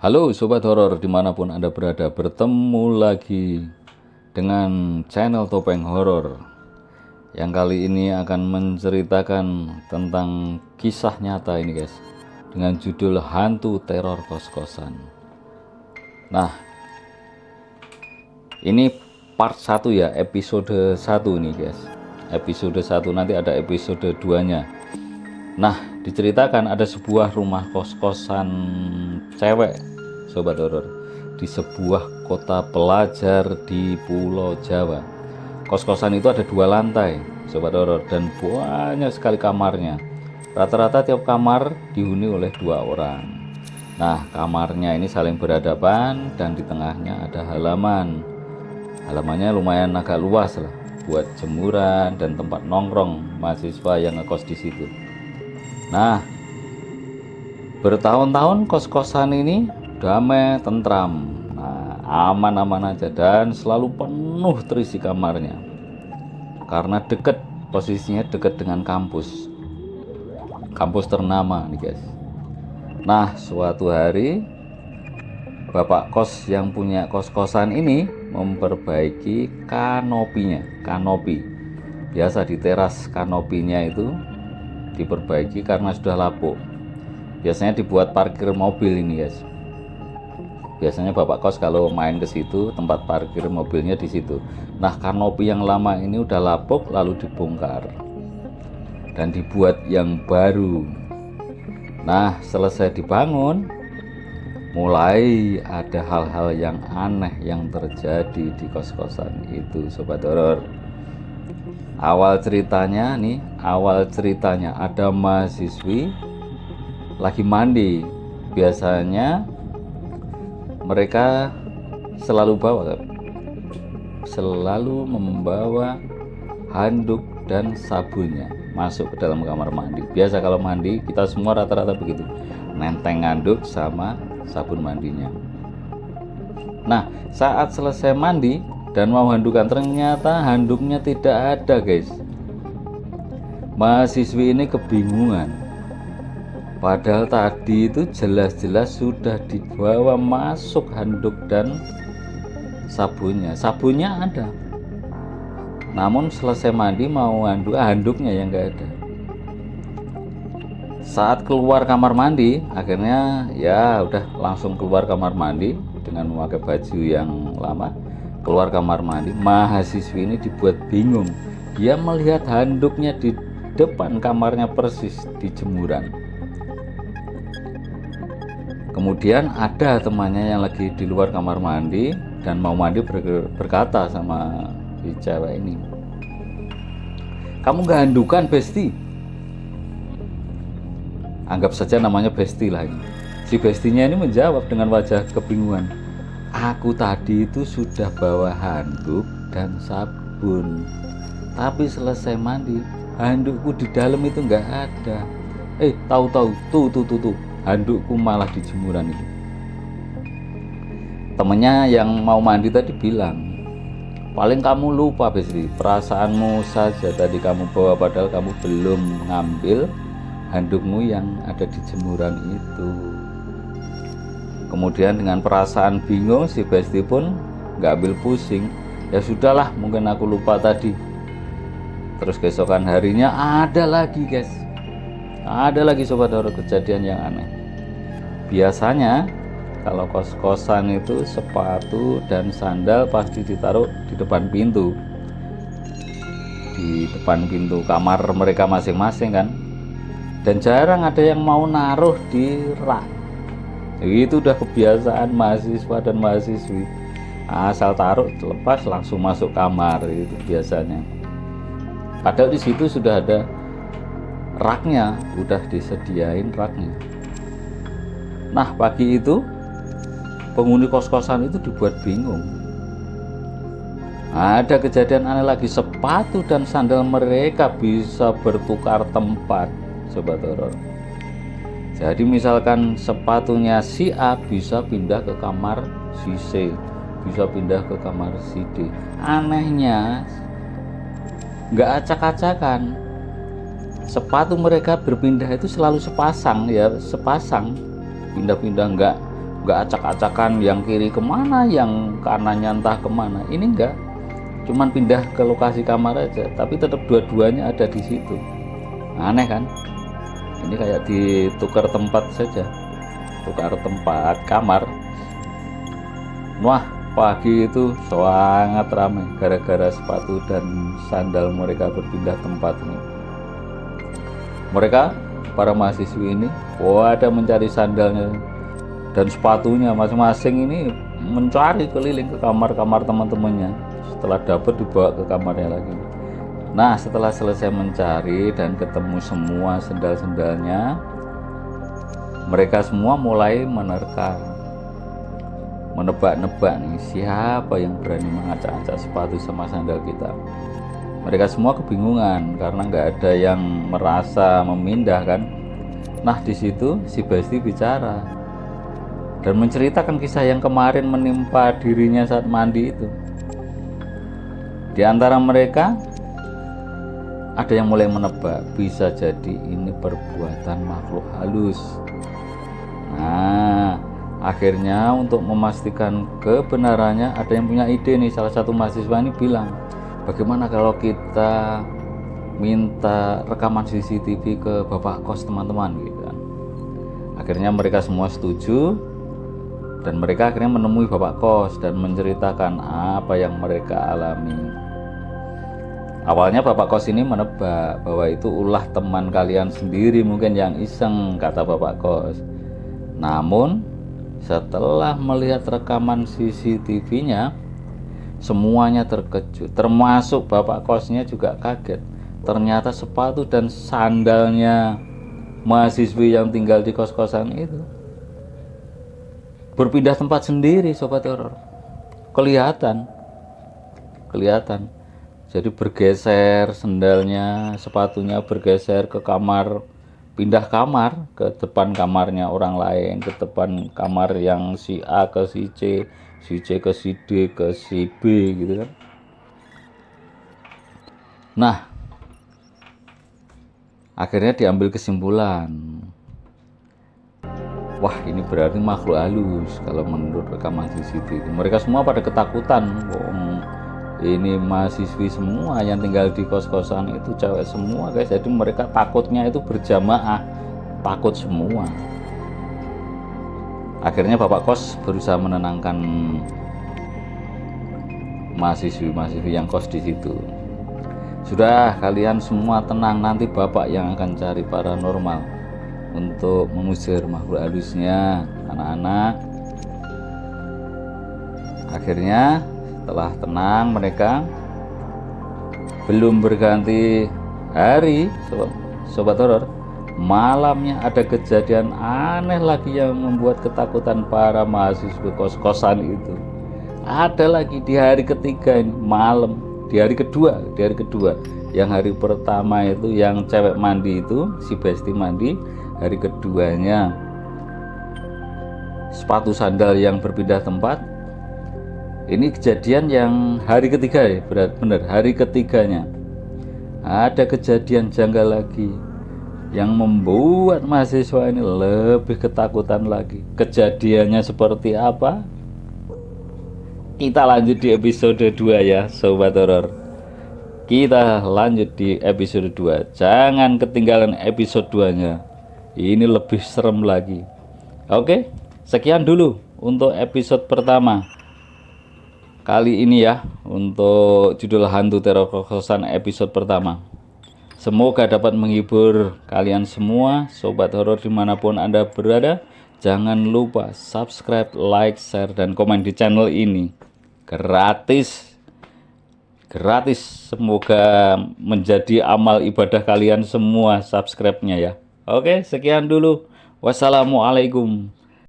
Halo Sobat Horor dimanapun Anda berada, bertemu lagi dengan channel Topeng Horor yang kali ini akan menceritakan tentang kisah nyata ini guys, dengan judul Hantu Teror Kos-Kosan. Nah, ini part 1 ya, episode 1 nih guys. Episode 1, nanti ada episode 2-nya. Nah, diceritakan ada sebuah rumah kos-kosan cewek Sobat Horor di sebuah kota pelajar di Pulau Jawa. Kos-kosan itu ada 2 lantai Sobat Horor dan banyak sekali kamarnya. Rata-rata tiap kamar dihuni oleh 2 orang. Nah, kamarnya ini saling berhadapan dan di tengahnya ada halaman. Halamannya lumayan agak luas lah buat jemuran dan tempat nongkrong mahasiswa yang ngekos di situ. Nah, bertahun-tahun kos-kosan ini damai, tentram, aman-aman aja dan selalu penuh terisi kamarnya. Karena dekat, posisinya dekat dengan kampus ternama nih guys. Nah, suatu hari bapak kos yang punya kos-kosan ini memperbaiki kanopi. Biasa di teras kanopinya itu diperbaiki karena sudah lapuk. Biasanya dibuat parkir mobil ini guys. Biasanya bapak kos kalau main ke situ, tempat parkir mobilnya di situ. Nah, kanopi yang lama ini udah lapuk lalu dibongkar dan dibuat yang baru. Nah, selesai dibangun, mulai ada hal-hal yang aneh yang terjadi di kos-kosan itu Sobat Horor. Awal ceritanya ada mahasiswi lagi mandi. Biasanya mereka selalu membawa handuk dan sabunnya masuk ke dalam kamar mandi. Biasa kalau mandi kita semua rata-rata begitu, nenteng handuk sama sabun mandinya. Nah, saat selesai mandi dan mau handukan, ternyata handuknya tidak ada guys. Mahasiswi ini kebingungan, padahal tadi itu jelas-jelas sudah dibawa masuk handuk dan sabunnya ada. Namun selesai mandi mau handuknya yang enggak ada. Saat keluar kamar mandi, akhirnya ya udah langsung keluar kamar mandi dengan memakai baju yang lama. Keluar kamar mandi, mahasiswi ini dibuat bingung. Dia melihat handuknya di depan kamarnya persis di jemuran. Kemudian ada temannya yang lagi di luar kamar mandi dan mau mandi berkata sama si cewek ini, "Kamu gak handukan, Besti?" Anggap saja namanya Besti lah ini. Si Bestinya ini menjawab dengan wajah kebingungan, "Aku tadi itu sudah bawa handuk dan sabun, tapi selesai mandi handukku di dalam itu nggak ada. Tahu-tahu tuh handukku malah di jemuran itu." Temennya yang mau mandi tadi bilang, "Paling kamu lupa Besti, perasaanmu saja tadi kamu bawa padahal kamu belum ngambil handukmu yang ada di jemuran itu." Kemudian dengan perasaan bingung si Besti pun nggak ambil pusing. "Ya sudahlah, mungkin aku lupa tadi." Terus keesokan harinya ada lagi guys, Sobat Horor kejadian yang aneh. Biasanya kalau kos-kosan itu sepatu dan sandal pasti ditaruh di depan pintu kamar mereka masing-masing kan, dan jarang ada yang mau naruh di rak. Itu udah kebiasaan mahasiswa dan mahasiswi, asal taruh lepas langsung masuk kamar itu biasanya. Padahal di situ sudah ada raknya, udah disediain raknya. Nah, pagi itu penghuni kos-kosan itu dibuat bingung. Ada kejadian aneh lagi, sepatu dan sandal mereka bisa bertukar tempat Sobat Horor. Jadi misalkan sepatunya si A bisa pindah ke kamar si C, bisa pindah ke kamar si D. Anehnya nggak acak-acakan, sepatu mereka berpindah itu selalu sepasang, pindah-pindah, nggak acak-acakan yang kiri kemana, yang kanannya entah kemana. Ini enggak, cuman pindah ke lokasi kamar aja, tapi tetap dua-duanya ada di situ. Aneh kan? Ini kayak ditukar tempat saja, tukar tempat kamar. Wah, pagi itu sangat ramai gara-gara sepatu dan sandal mereka berpindah tempat ini. Mereka, para mahasiswi ini, ada mencari sandalnya dan sepatunya masing-masing ini, mencari keliling ke kamar-kamar teman-temannya. Setelah dapat, dibawa ke kamarnya lagi. Nah, setelah selesai mencari dan ketemu semua sendal-sendalnya, mereka semua mulai menebak-nebak nih, siapa yang berani mengacak-acak sepatu sama sandal kita. Mereka semua kebingungan karena nggak ada yang merasa memindah kan. Nah, di situ si Besti bicara dan menceritakan kisah yang kemarin menimpa dirinya saat mandi itu. Di antara mereka ada yang mulai menebak, bisa jadi ini perbuatan makhluk halus. Nah, akhirnya untuk memastikan kebenarannya, ada yang punya ide nih. Salah satu mahasiswa ini bilang, bagaimana kalau kita minta rekaman CCTV ke bapak kos teman-teman gitu kan. Akhirnya mereka semua setuju dan mereka akhirnya menemui bapak kos dan menceritakan apa yang mereka alami. Awalnya bapak kos ini menebak bahwa itu ulah teman kalian sendiri mungkin yang iseng, kata bapak kos. Namun setelah melihat rekaman CCTV-nya, semuanya terkejut, termasuk bapak kosnya juga kaget. Ternyata sepatu dan sandalnya mahasiswi yang tinggal di kos-kosan itu berpindah tempat sendiri, sobat horor. Kelihatan. Jadi bergeser sendalnya, sepatunya bergeser ke kamar, pindah kamar ke depan kamarnya orang lain, ke depan kamar yang si A ke si C ke si D ke si B gitu kan. Nah, akhirnya diambil kesimpulan, wah ini berarti makhluk halus kalau menurut rekaman CCTV. Mereka semua pada ketakutan. Ini mahasiswi semua yang tinggal di kos-kosan itu cewek semua guys, jadi mereka takutnya itu berjamaah, takut semua. Akhirnya bapak kos berusaha menenangkan mahasiswi yang kos di situ. Sudah, kalian semua tenang, nanti bapak yang akan cari paranormal untuk mengusir makhluk halusnya, anak-anak. Akhirnya setelah tenang, mereka belum berganti hari, sobat horor, malamnya ada kejadian aneh lagi yang membuat ketakutan para mahasiswa kos-kosan itu. Ada lagi di hari ketiga ini, malam, di hari kedua. Yang hari pertama itu yang cewek mandi itu, si Besti mandi. Hari keduanya sepatu sandal yang berpindah tempat. Ini kejadian yang hari ketiga ya, benar hari ketiganya. Ada kejadian janggal lagi yang membuat mahasiswa ini lebih ketakutan lagi. Kejadiannya seperti apa? Kita lanjut di episode 2 ya, sobat horor. Kita lanjut di episode 2. Jangan ketinggalan episode 2-nya. Ini lebih serem lagi. Oke, sekian dulu untuk episode pertama kali ini ya, untuk judul Hantu Teror Kos-Kosan episode pertama. Semoga dapat menghibur kalian semua, sobat horor dimanapun Anda berada. Jangan lupa subscribe, like, share, dan komen di channel ini. Gratis. Semoga menjadi amal ibadah kalian semua subscribe-nya ya. Oke, sekian dulu. Wassalamualaikum